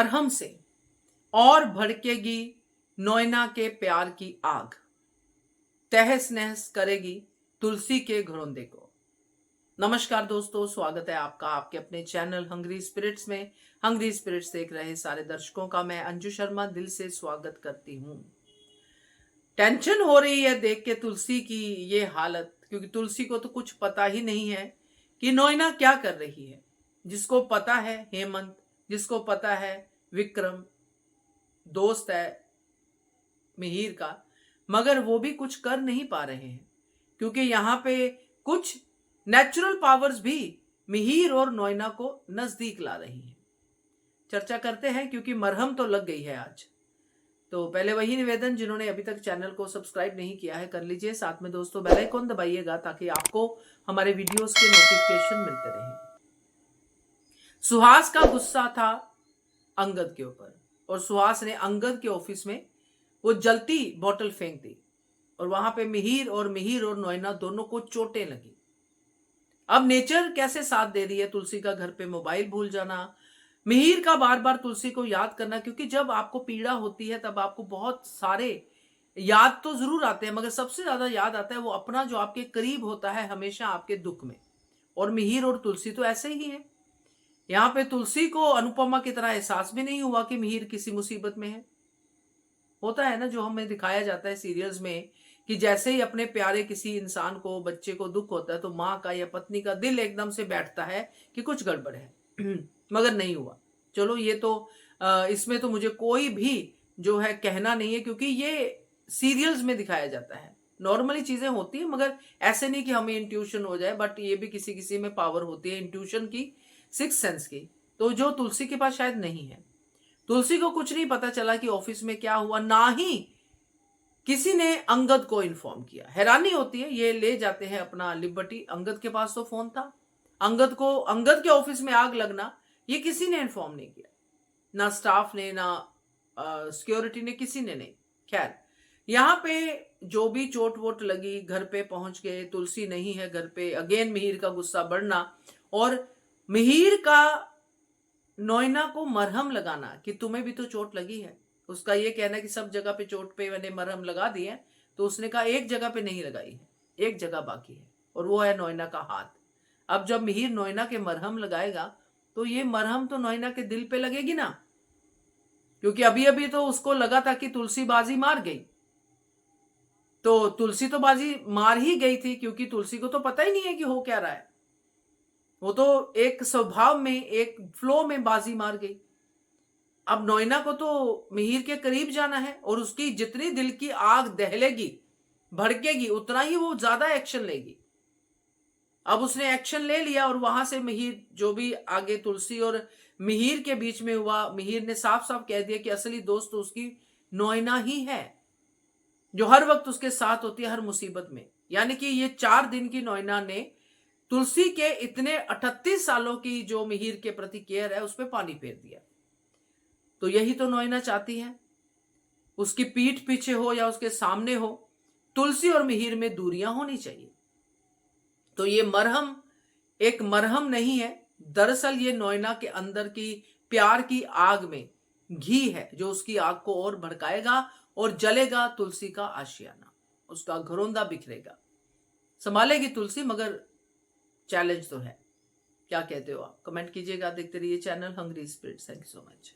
मरहम से और भड़केगी नैना के प्यार की आग, तहस नहस करेगी तुलसी के घरौंदे को। नमस्कार दोस्तों, स्वागत है आपका आपके अपने चैनल हंग्री स्पिरिट्स में। हंग्री स्पिरिट्स देख रहे सारे दर्शकों का मैं अंजू शर्मा दिल से स्वागत करती हूँ। टेंशन हो रही है देख के तुलसी की ये हालत, क्योंकि तुलसी को तो कुछ पता ही नहीं है कि नैना क्या कर रही है। जिसको पता है हेमंत, जिसको पता है विक्रम दोस्त है मिहिर का, मगर वो भी कुछ कर नहीं पा रहे हैं, क्योंकि यहाँ पे कुछ नेचुरल पावर्स भी मिहिर और नैना को नजदीक ला रही हैं। चर्चा करते हैं, क्योंकि मरहम तो लग गई है आज। तो पहले वही निवेदन, जिन्होंने अभी तक चैनल को सब्सक्राइब नहीं किया है कर लीजिए। साथ में दोस्तों बेल आइकन दबाइएगा ताकि आपको हमारे वीडियोस के नोटिफिकेशन मिलते रहें। सुहास का गुस्सा था अंगद के ऊपर, और सुहास ने अंगद के ऑफिस में वो जलती बोतल फेंक दी, और वहां पे मिहिर और नैना दोनों को चोटें लगी। अब नेचर कैसे साथ दे रही है, तुलसी का घर पे मोबाइल भूल जाना, मिहिर का बार बार तुलसी को याद करना, क्योंकि जब आपको पीड़ा होती है तब आपको बहुत सारे याद तो जरूर आते हैं, मगर सबसे ज्यादा याद आता है वो अपना जो आपके करीब होता है हमेशा आपके दुख में। और मिहिर और तुलसी तो ऐसे ही है। यहाँ पे तुलसी को अनुपमा की तरह एहसास भी नहीं हुआ कि मिहिर किसी मुसीबत में है। होता है ना, जो हमें दिखाया जाता है सीरियल्स में, कि जैसे ही अपने प्यारे किसी इंसान को, बच्चे को दुख होता है तो माँ का या पत्नी का दिल एकदम से बैठता है कि कुछ गड़बड़ है। मगर नहीं हुआ। चलो ये तो इसमें तो मुझे कोई भी जो है कहना नहीं है, क्योंकि ये सीरियल्स में दिखाया जाता है। नॉर्मली चीजें होती है, मगर ऐसे नहीं कि हमें इंट्यूशन हो जाए, बट ये भी किसी किसी में पावर होती है इंट्यूशन की, सिक्स सेंस की, तो जो तुलसी के पास शायद नहीं है। तुलसी को कुछ नहीं पता चला कि ऑफिस में क्या हुआ, ना ही किसी ने अंगद को इन्फॉर्म किया। हैरानी होती है, ये ले जाते हैं अपना लिबर्टी, अंगद के पास तो फोन था, अंगद के ऑफिस में आग लगना ये किसी ने इन्फॉर्म नहीं किया, ना स्टाफ ने, ना सिक्योरिटी ने, किसी ने नहीं। खैर, यहाँ पे जो भी चोट वोट लगी, घर पे पहुंच गए, तुलसी नहीं है घर पे। अगेन मिहिर का गुस्सा बढ़ना, और मिहिर का नैना को मरहम लगाना कि तुम्हें भी तो चोट लगी है। उसका ये कहना कि सब जगह पे चोट पे मैंने मरहम लगा दी है, तो उसने कहा एक जगह पे नहीं लगाई है, एक जगह बाकी है, और वो है नैना का हाथ। अब जब मिहिर नैना के मरहम लगाएगा तो ये मरहम तो नैना के दिल पे लगेगी ना, क्योंकि अभी अभी तो उसको लगा था कि तुलसी बाजी मार गई, तो तुलसी तो बाजी मार ही गई थी, क्योंकि तुलसी को तो पता ही नहीं है कि हो क्या रहा है। वो तो एक स्वभाव में, एक फ्लो में बाजी मार गई। अब नैना को तो मिहिर के करीब जाना है, और उसकी जितनी दिल की आग दहलेगी, भड़केगी, उतना ही वो ज्यादा एक्शन लेगी। अब उसने एक्शन ले लिया, और वहां से मिहिर, जो भी आगे तुलसी और मिहिर के बीच में हुआ, मिहिर ने साफ साफ कह दिया कि असली दोस्त तो उसकी नैना ही है, जो हर वक्त उसके साथ होती है हर मुसीबत में। यानी कि ये 4 दिन की नैना ने तुलसी के इतने 38 सालों की जो मिहिर के प्रति केयर है उस पर पानी फेर दिया। तो यही तो नैना चाहती है, उसकी पीठ पीछे हो या उसके सामने हो, तुलसी और मिहिर में दूरियां होनी चाहिए। तो ये मरहम एक मरहम नहीं है, दरअसल ये नैना के अंदर की प्यार की आग में घी है, जो उसकी आग को और भड़काएगा, और जलेगा तुलसी का आशियाना, उसका घरौंदा बिखरेगा। संभालेगी तुलसी, मगर चैलेंज तो है। क्या कहते हो आप? कमेंट कीजिएगा। देखते रहिए channel Hungry Spirits. Thank you so much.